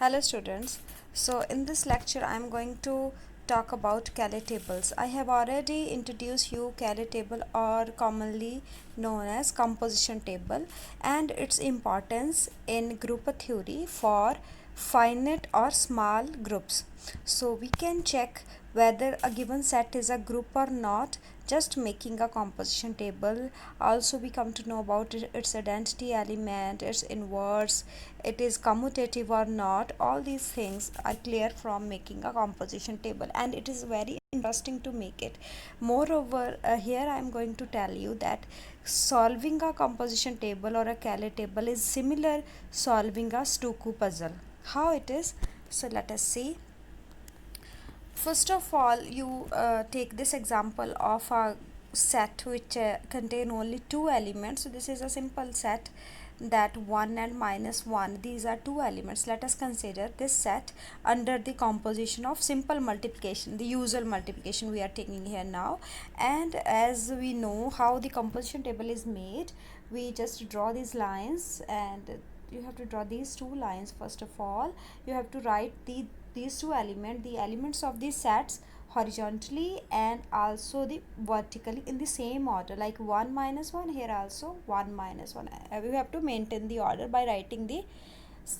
Hello students. So in this lecture I am going to talk about Cayley tables. I have already introduced you Cayley table, or commonly known as composition table, and its importance in group theory for finite or small groups. So we can check whether a given set is a group or not just making a composition table. Also we come to know about its identity element, its inverse, it is commutative or not. All these things are clear from making a composition table, and it is very interesting to make it. Moreover, here I am going to tell you that solving a composition table or a Cayley table is similar solving a Sudoku puzzle. How it is? So let us see. First of all, you take this example of a set which contain only two elements. So this is a simple set, that 1 and minus 1, these are two elements. Let us consider this set under the composition of simple multiplication, the usual multiplication we are taking here now. And as we know how the composition table is made, we just draw these lines, and you have to draw these two lines. First of all, you have to write these two the elements of these sets horizontally and also the vertically in the same order, like 1 minus 1, here also 1 minus 1. You have to maintain the order by writing the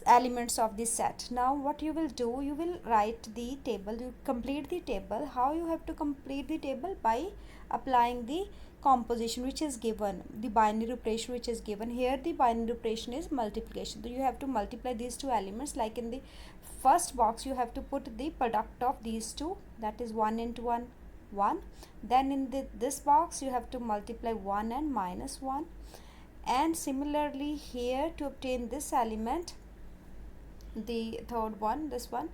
elements of this set. Now what you will do, you will write the table, you complete the table. How you have to complete the table? By applying the composition which is given, the binary operation which is given here. The binary operation is multiplication, so you have to multiply these two elements. Like in the first box you have to put the product of these two, that is 1 into 1 1. Then in this box you have to multiply 1 and minus 1, and similarly here to obtain this element, the third one, this one,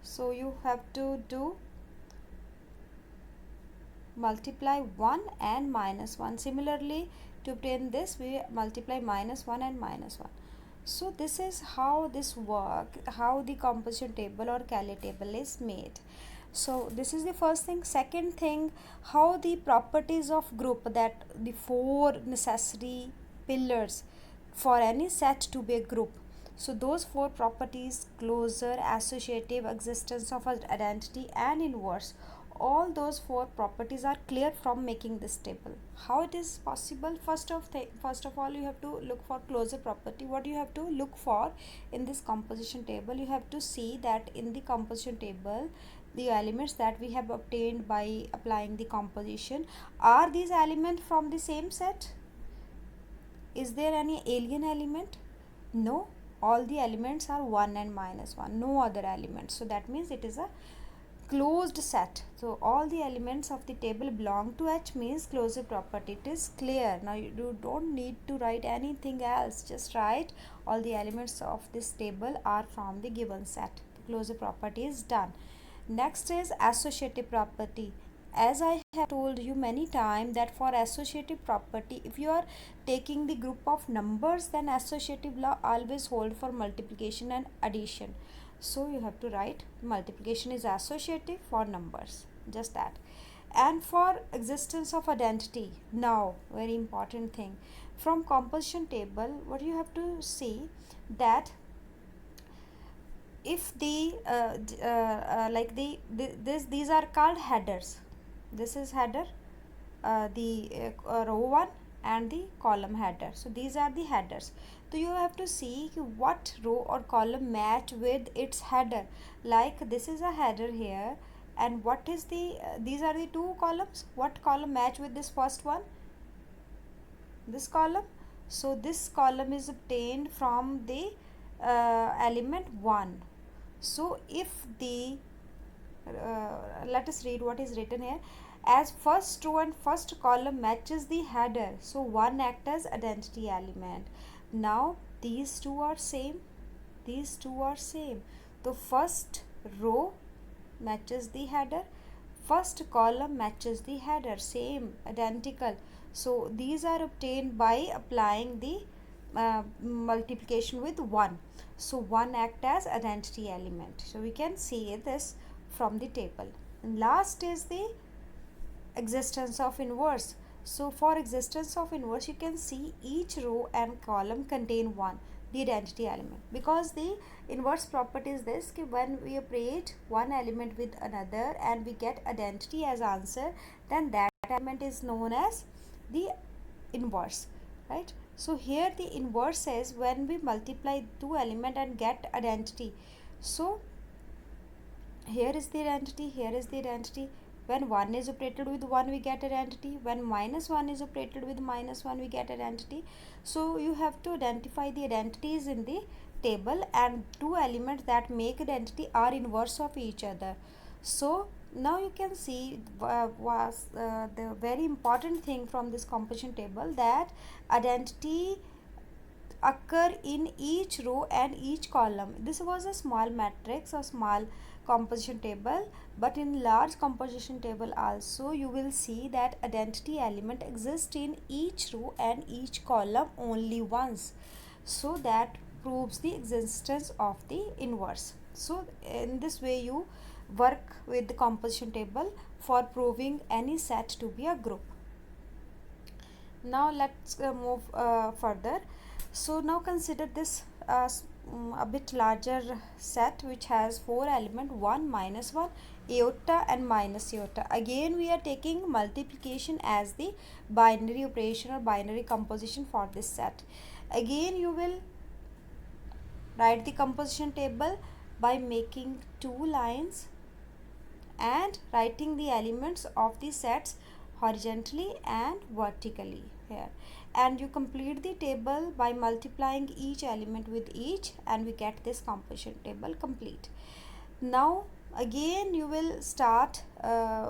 so you have to do multiply 1 and minus 1. Similarly to obtain this, we multiply minus 1 and minus 1. So this is how this work, how the composition table or Cayley table is made. So this is the first thing. Second thing, how the properties of group, that the four necessary pillars for any set to be a group. So those four properties: closure, associative, existence of identity, and inverse, all those four properties are clear from making this table. How it is possible? First of all, you have to look for closure property. What you have to look for in this composition table? You have to see that in the composition table, the elements that we have obtained by applying the composition, are these elements from the same set? Is there any alien element? No, all the elements are 1 and minus 1, no other elements. So that means it is a closed set. So all the elements of the table belong to H, means closure property. It is clear. Now you don't need to write anything else, just write all the elements of this table are from the given set. The closure property is done. Next is associative property. As I have told you many times that for associative property, if you are taking the group of numbers, then associative law always hold for multiplication and addition. So you have to write multiplication is associative for numbers, just that. And for existence of identity, now very important thing, from composition table what you have to see, that if these are called headers. This is header, the row 1 and the column header. So these are the headers. So you have to see what row or column match with its header. Like this is a header here, and what is the these are the two columns. What column match with this first one? This column. So this column is obtained from the element 1. So if the let us read what is written here. As first row and first column matches the header, so 1 act as identity element. Now these two are same, these two are same. The first row matches the header, first column matches the header, same, identical. So these are obtained by applying the multiplication with 1. So 1 act as identity element. So we can see this from the table. And last is the existence of inverse. So for existence of inverse, you can see each row and column contain 1. the identity element, because the inverse property is this कि when we operate one element with another and we get identity as answer, then that element is known as the inverse, right? So here the inverse says when we multiply two element and get identity. So here is the identity, here is the identity. When 1 is operated with 1, we get identity. When minus 1 is operated with minus 1, we get identity. So you have to identify the identities in the table, and two elements that make identity are inverse of each other. So now you can see the very important thing from this composition table, that identity occur in each row and each column. This was a small matrix or small composition table, but in large composition table also you will see that identity element exists in each row and each column only once. So that proves the existence of the inverse. So in this way you work with the composition table for proving any set to be a group. Now let's move further. So now consider this a bit larger set which has four elements, 1, minus 1, iota and minus iota. Again we are taking multiplication as the binary operation or binary composition for this set. Again you will write the composition table by making two lines and writing the elements of the sets horizontally and vertically here, and you complete the table by multiplying each element with each, and we get this composition table complete. Now again you will start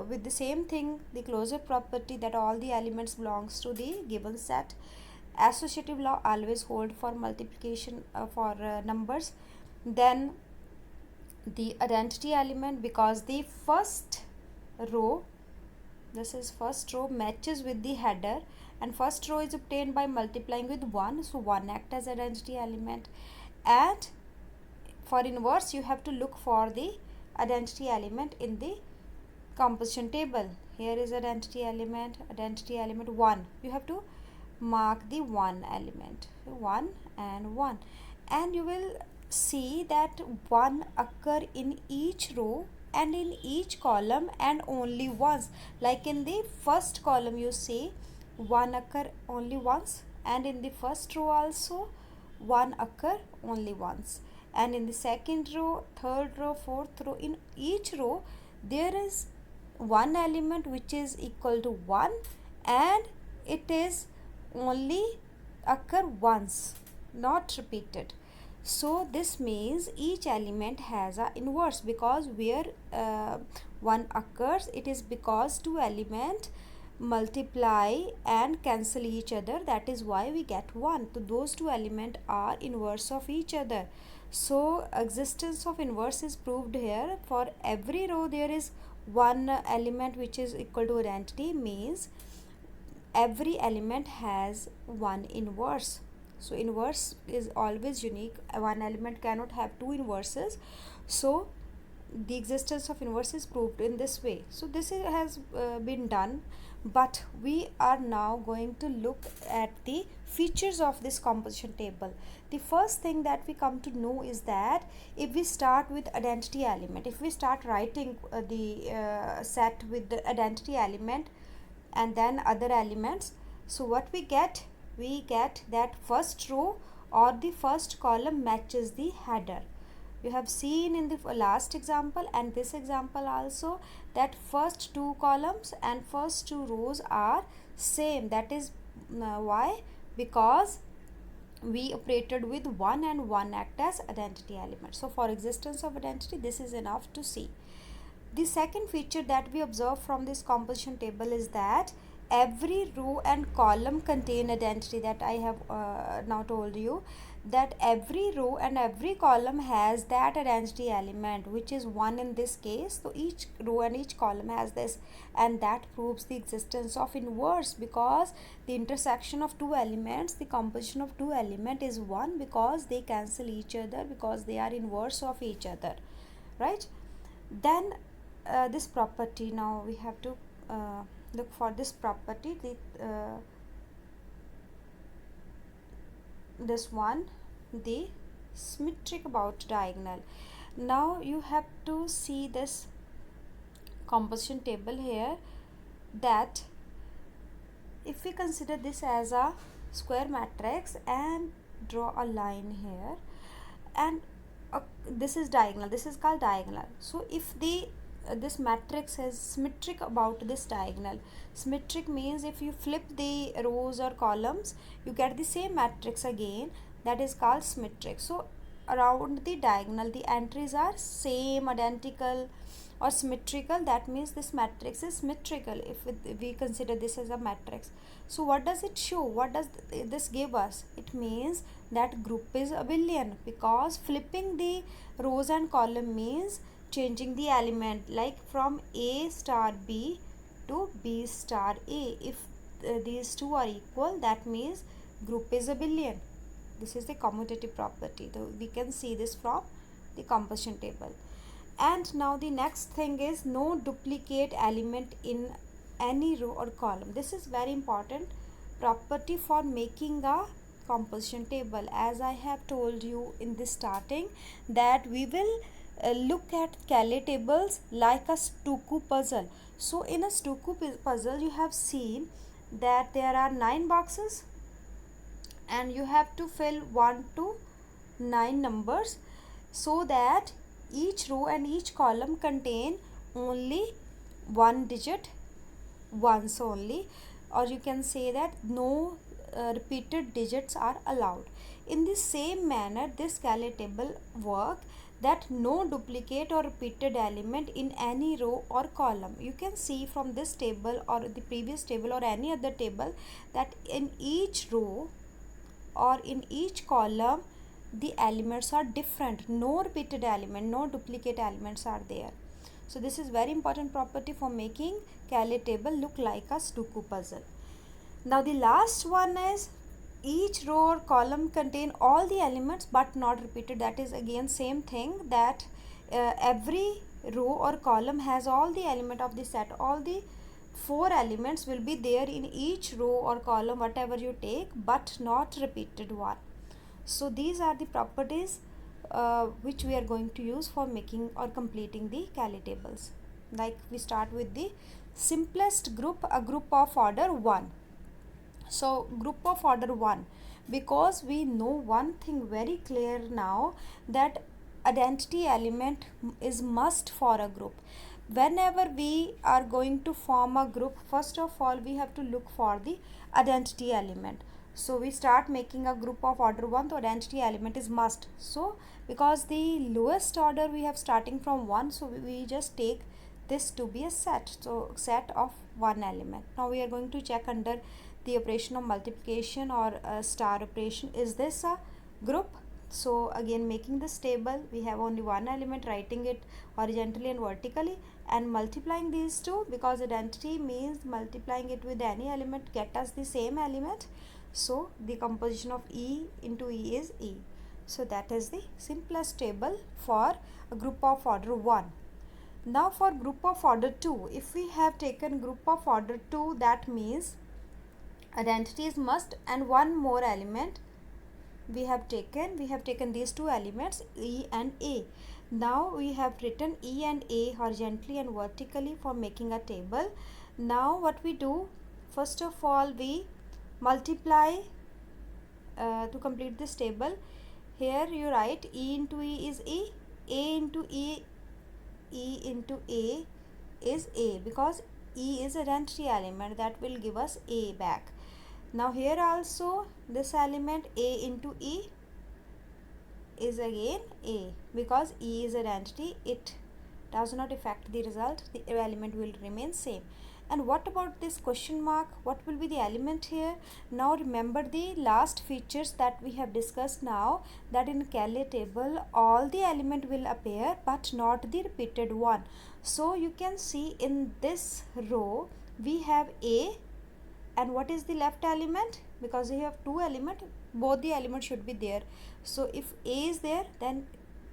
with the same thing, the closure property, that all the elements belongs to the given set. Associative law always hold for multiplication for numbers. Then the identity element, because the first row, this is first row, matches with the header, and first row is obtained by multiplying with 1, so 1 act as identity element. And for inverse you have to look for the identity element in the composition table. Here is identity element 1, you have to mark the 1 element, 1 and 1, and you will see that 1 occur in each row and in each column and only once. Like in the first column you see 1 occur only once, and in the first row also 1 occur only once, and in the second row, third row, fourth row, in each row there is one element which is equal to 1, and it is only occur once, not repeated. So this means each element has a inverse, because where 1 occurs, it is because two elements multiply and cancel each other, that is why we get 1. So those two elements are inverse of each other. So existence of inverse is proved here. For every row there is one element which is equal to identity, means every element has one inverse. So inverse is always unique, one element cannot have two inverses. So the existence of inverse is proved in this way. So this has been done, but we are now going to look at the features of this composition table. The first thing that we come to know is that if we start with identity element, if we start writing the set with the identity element and then other elements, so what we get that first row or the first column matches the header. You have seen in the last example and this example also that first two columns and first two rows are same. That is why, because we operated with 1 and 1 act as identity element. So for existence of identity, this is enough to see. The second feature that we observe from this composition table is that every row and column contain identity, that I have now told you, that every row and every column has that identity element which is 1 in this case. So each row and each column has this, and that proves the existence of inverse, because the intersection of two elements, the composition of two elements is 1, because they cancel each other, because they are inverse of each other, right? Then this property, now we have to look for this property, this one, the symmetric about diagonal. Now you have to see this composition table here, that if we consider this as a square matrix and draw a line here, and this is diagonal, this is called diagonal. So if the this matrix is symmetric about this diagonal, symmetric means if you flip the rows or columns you get the same matrix again, that is called symmetric. So around the diagonal the entries are same, identical or symmetrical, that means this matrix is symmetrical if we consider this as a matrix. So what does it show, what does this give us? It means that group is abelian, because flipping the rows and column means changing the element, like from A star B to B star A. If these two are equal, that means group is abelian. This is the commutative property. So we can see this from the composition table. And now the next thing is no duplicate element in any row or column. This is very important property for making a composition table. As I have told you in the starting, that we will look at Cayley tables like a Sudoku puzzle. So in a Sudoku puzzle you have seen that there are 9 boxes and you have to fill 1 to 9 numbers, so that each row and each column contain only one digit once only, or you can say that no repeated digits are allowed. In the same manner this Cayley table work, that no duplicate or repeated element in any row or column. You can see from this table or the previous table or any other table that in each row or in each column the elements are different, no repeated element, no duplicate elements are there. So this is very important property for making Cayley table look like a Sudoku puzzle. Now the last one is each row or column contain all the elements but not repeated. That is again same thing, that every row or column has all the element of the set, all the 4 elements will be there in each row or column whatever you take, but not repeated one. So these are the properties which we are going to use for making or completing the Cayley tables. Like we start with the simplest group, a group of order 1. So group of order 1, because we know one thing very clear now, that identity element is must for a group. Whenever we are going to form a group, first of all we have to look for the identity element. So we start making a group of order 1, the identity element is must. So because the lowest order we have starting from 1, so we just take this to be a set, so set of one element. Now we are going to check under the operation of multiplication or star operation, is this a group? So again making this table, we have only one element, writing it horizontally and vertically and multiplying these two, because identity means multiplying it with any element get us the same element. So the composition of E into E is E. So that is the simplest table for a group of order 1. Now for group of order 2, if we have taken group of order 2, that means identity is must and one more element we have taken these two elements E and A. Now we have written E and A horizontally and vertically for making a table. Now what we do, first of all we multiply to complete this table. Here you write E into E is E, A into E, E into A is A, because E is identity element, that will give us A back. Now here also this element A into E is again A, because E is identity, it does not affect the result, the element will remain same. And what about this question mark, what will be the element here? Now remember the last features that we have discussed now, that in Cayley table all the element will appear but not the repeated one. So you can see in this row we have A, and what is the left element? Because we have two elements, both the elements should be there. So if A is there, then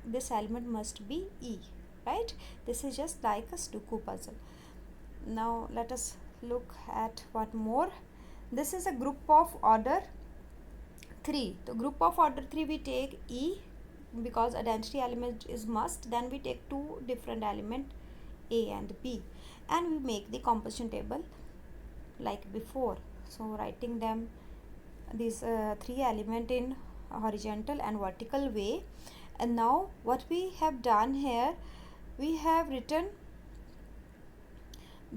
this element must be E, right? This is just like a Sudoku puzzle. Now let us look at one more. This is a group of order 3. The group of order 3 we take E, because identity element is must. Then we take two different element A and B, and we make the composition table like before. So writing them these three element in horizontal and vertical way. And now what we have done here, we have written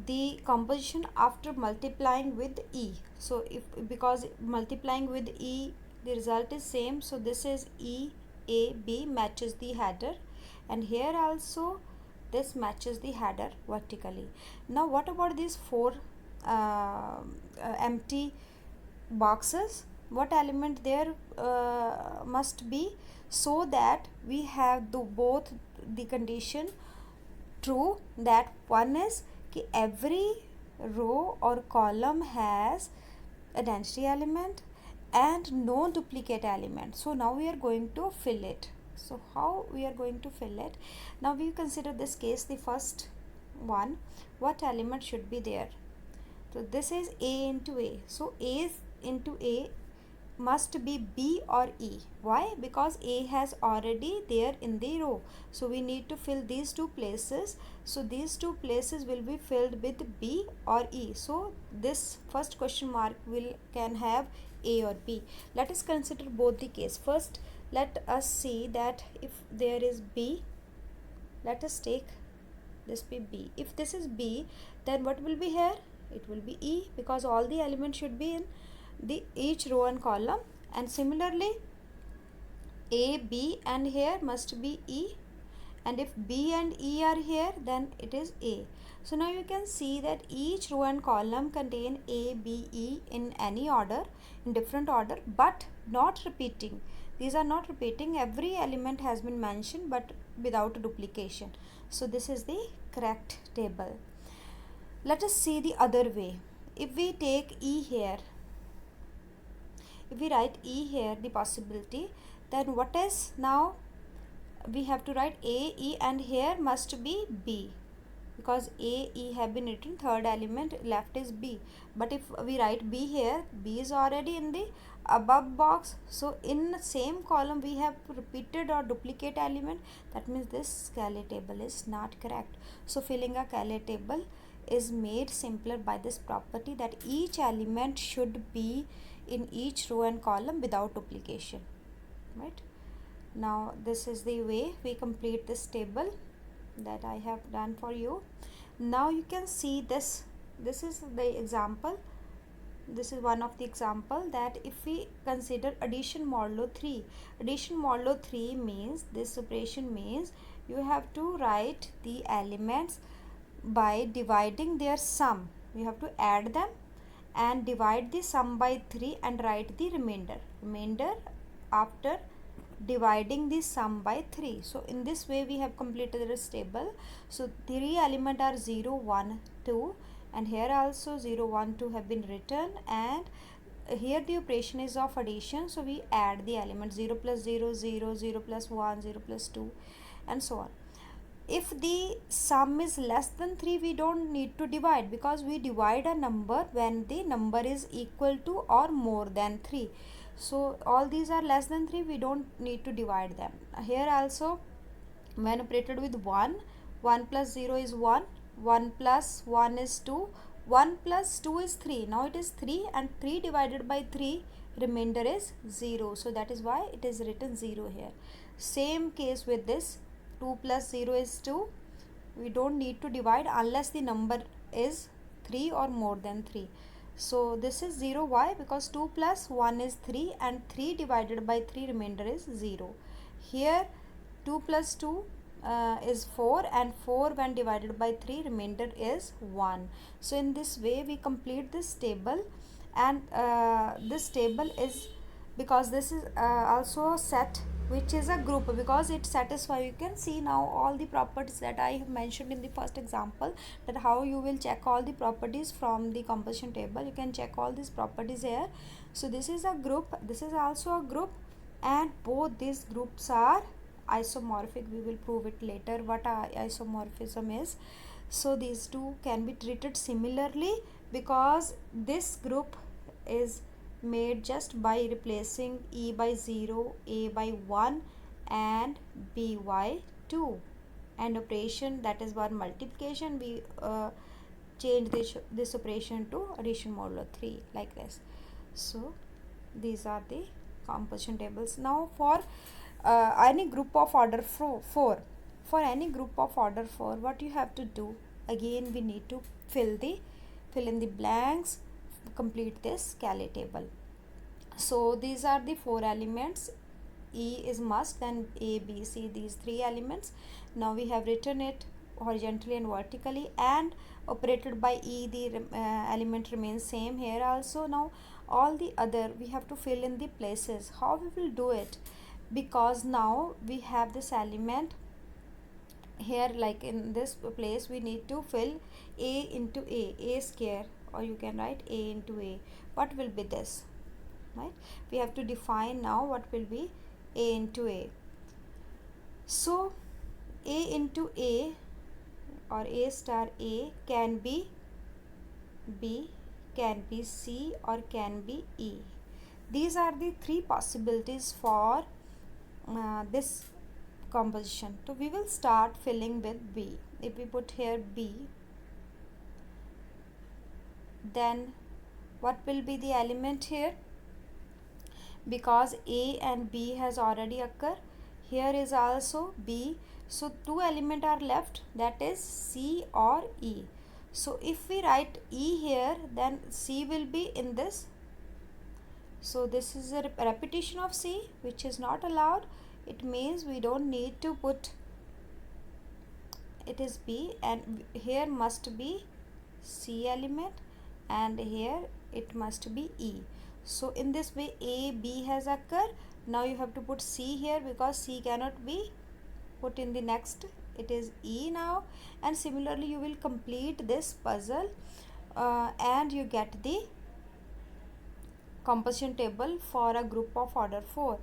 the composition after multiplying with E. So if, because multiplying with E the result is same, so this is E A B matches the header, and here also this matches the header vertically. Now what about these four empty boxes? What element there must be, so that we have both the condition true, that one is कि every row or column has a density element and no duplicate element. So now we are going to fill it. So how we are going to fill it? Now we consider this case, the first one, what element should be there? So this is A into A. So A into A must be B or E. Why? Because A has already there in the row. So we need to fill these two places. So these two places will be filled with B or E. So this first question mark can have A or B. Let us consider both the case. First, let us see that if there is B, let us take this be B. If this is B, then what will be here? It will be E, because all the elements should be in the each row and column. And similarly A, B, and here must be E, and if B and E are here, then it is A. So now you can see that each row and column contain A, B, E in any order, in different order, but not repeating. These are not repeating. Every element has been mentioned but without duplication. So this is the correct table. Let us see the other way. If we take E here, if we write E here, the possibility, then what is now? We have to write A, E, and here must be B, because A, E have been written, third element left is B. But if we write B here, B is already in the above box. So in the same column we have repeated or duplicate element. That means this Cayley table is not correct. So filling a Cayley table is made simpler by this property, that each element should be in each row and column without duplication, right? Now this is the way we complete this table that I have done for you. Now you can see this is the example. This is one of the example, that if we consider addition modulo 3. Addition modulo 3 means, this operation means you have to write the elements by dividing their sum. You have to add them and divide the sum by 3 and write the remainder after dividing the sum by 3. So in this way we have completed this table. So three elements are 0, 1, 2, and here also 0, 1, 2 have been written, and here the operation is of addition. So we add the elements 0 plus 0, 0, 0 plus 1, 0 plus 2, and so on. If the sum is less than 3, we don't need to divide, because we divide a number when the number is equal to or more than 3. So all these are less than 3, we don't need to divide them. Here also, when operated with 1, 1 plus 0 is 1, 1 plus 1 is 2, 1 plus 2 is 3. Now it is 3, and 3 divided by 3, remainder is 0. So that is why it is written 0 here. Same case with this, 2 plus 0 is 2. We don't need to divide unless the number is 3 or more than 3. So this is 0. Why? Because 2 plus 1 is 3, and 3 divided by 3, remainder is 0. Here 2 plus 2 is 4, and 4 when divided by 3, remainder is 1. So in this way we complete this table, and this table is, because this is also a set which is a group, because it satisfies. You can see now all the properties that I have mentioned in the first example, that how you will check all the properties from the composition table. You can check all these properties here. So this is a group, this is also a group, and both these groups are isomorphic. We will prove it later what isomorphism is. So these two can be treated similarly, because this group is made just by replacing E by 0, A by 1 and B by 2. And operation, that is one multiplication, we change this operation to addition modulo 3 like this. So these are the composition tables. Now for any group of order 4, for any group of order 4, what you have to do, again we need to fill in the blanks, complete this Cayley table. So these are the 4 elements. E is must, then A, B, C, these 3 elements. Now we have written it horizontally and vertically and operated by E, the element remains same here also. Now all the other we have to fill in the places. How we will do it? Because now we have this element here, like in this place we need to fill A into A square, or you can write A into A. What will be this, right? We have to define now what will be A into A. So A into A or A star A can be B, can be C, or can be E. These are the 3 possibilities for this composition. So we will start filling with B. If we put here B, then what will be the element here? Because A and B has already occurred, here is also B, so 2 elements are left, that is C or E. So if we write E here, then C will be in this. So this is a repetition of C, which is not allowed. It means we don't need to put, it is B, and here must be C element, and here it must be E. So in this way A, B has occurred. Now you have to put C here because C cannot be put in the next, it is E now. And similarly you will complete this puzzle and you get the composition table for a group of order 4.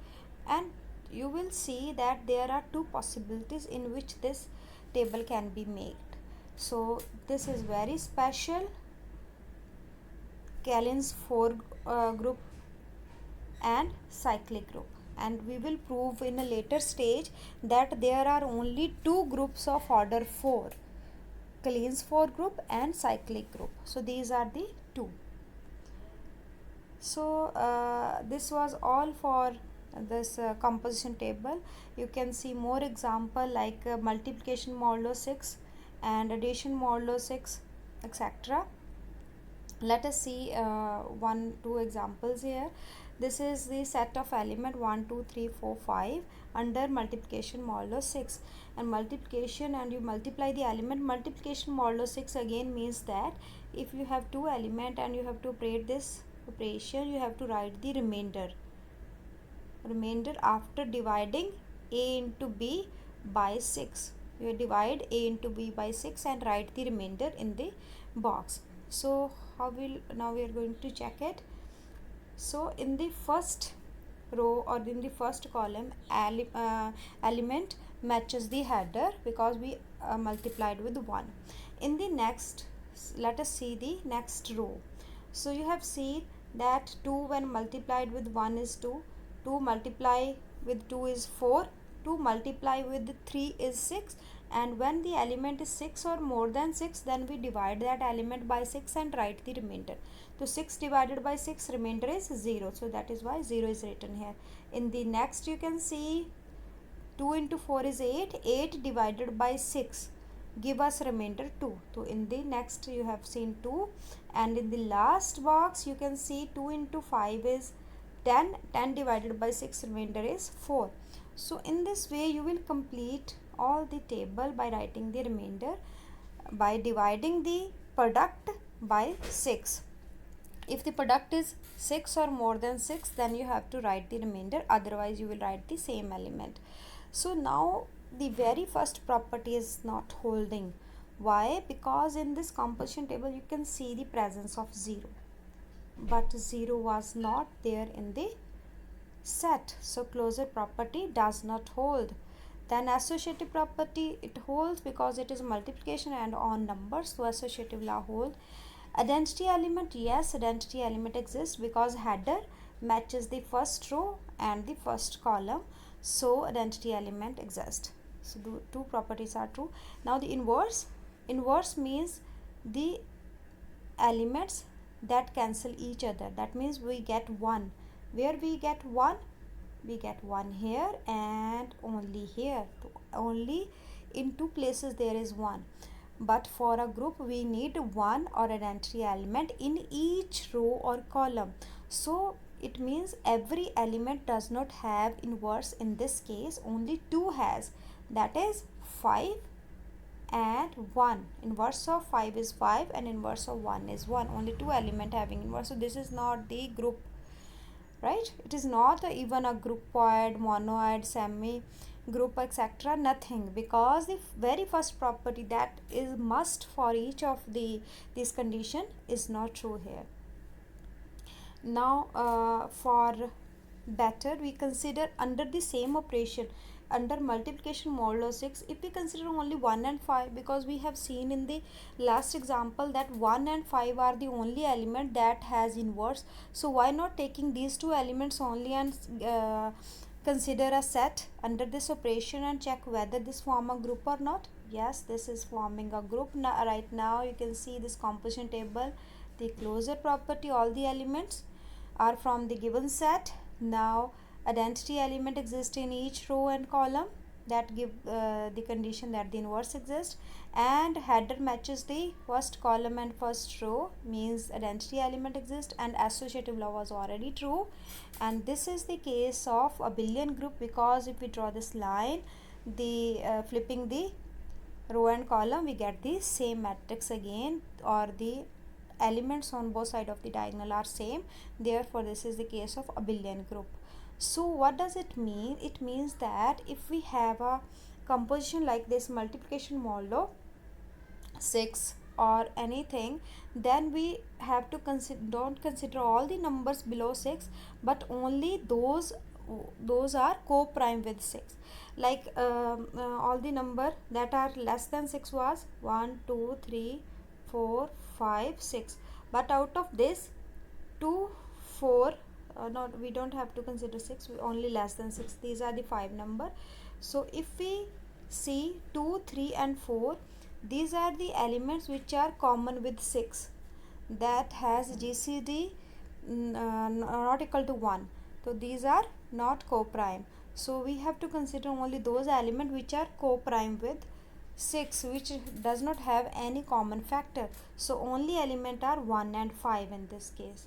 And you will see that there are 2 possibilities in which this table can be made. So this is very special, Cayley's 4 group and cyclic group, and we will prove in a later stage that there are only 2 groups of order 4, Cayley's 4 group and cyclic group. So these are the 2. So this was all for this composition table. You can see more example like multiplication modulo 6 and addition modulo 6, etc. Let us see 1-2 examples here. This is the set of element 1 2 3 4 5 under multiplication modulo 6, and multiplication, and you multiply the element. Multiplication modulo 6 again means that if you have 2 element and you have to operate this operation, you have to write the remainder after dividing A into B by 6. You divide A into B by 6 and write the remainder in the box. So now we are going to check it. So in the first row or in the first column, element matches the header because we multiplied with 1. In the next, let us see the next row. So you have seen that 2 when multiplied with 1 is 2, 2 multiply with 2 is 4, 2 multiply with 3 is 6, and when the element is 6 or more than 6, then we divide that element by 6 and write the remainder. So 6 divided by 6, remainder is 0, so that is why 0 is written here. In the next you can see 2 into 4 is 8, 8 divided by 6 give us remainder 2. So in the next you have seen 2, and in the last box you can see 2 into 5 is 10, 10 divided by 6 remainder is 4. So in this way you will complete all the table by writing the remainder by dividing the product by 6. If the product is 6 or more than 6, then you have to write the remainder, otherwise you will write the same element. So now the very first property is not holding. Why? Because in this composition table you can see the presence of 0, but 0 was not there in the set, so closure property does not hold. Then associative property, it holds because it is multiplication and on numbers, so associative law hold. Identity element, yes, identity element exists because header matches the first row and the first column, so identity element exists. So the two properties are true. Now the inverse means the elements that cancel each other. That means we get 1. Where we get 1? We get 1 here and only here. So only in two places there is 1. But for a group we need 1 or identity element in each row or column. So it means every element does not have inverse. In this case only 2 has, that is 5 and 1. Inverse of 5 is 5 and inverse of 1 is 1. Only 2 element having inverse. So this is not the group, right? It is not even a groupoid, monoid, semi group, etc. Nothing, because the very first property that is must for each of this condition is not true here. Now for better, we consider under the same operation, under multiplication modulo 6, if we consider only 1 and 5, because we have seen in the last example that 1 and 5 are the only element that has inverse. So why not taking these two elements only and consider a set under this operation and check whether this form a group or not? Yes, this is forming a group. Now right now you can see this composition table, the closure property, all the elements are from the given set. Now identity element exists in each row and column, that give the condition that the inverse exists, and header matches the first column and first row, means identity element exists, and associative law was already true. And this is the case of abelian group, because if we draw this line, the flipping the row and column, we get the same matrix again, or the elements on both sides of the diagonal are same. Therefore this is the case of abelian group. So what does it mean? It means that if we have a composition like this, multiplication modulo 6 or anything, then we have to don't consider all the numbers below 6, but only those are co-prime with 6. Like all the number that are less than 6 was 1 2 3 4 5 6, but out of this 2 4 not, we don't have to consider 6, we only less than 6, these are the 5 number. So if we see 2 3 and 4, these are the elements which are common with 6, that has GCD not equal to 1, so these are not co-prime. So we have to consider only those elements which are co-prime with 6, which does not have any common factor. So only element are 1 and 5 in this case.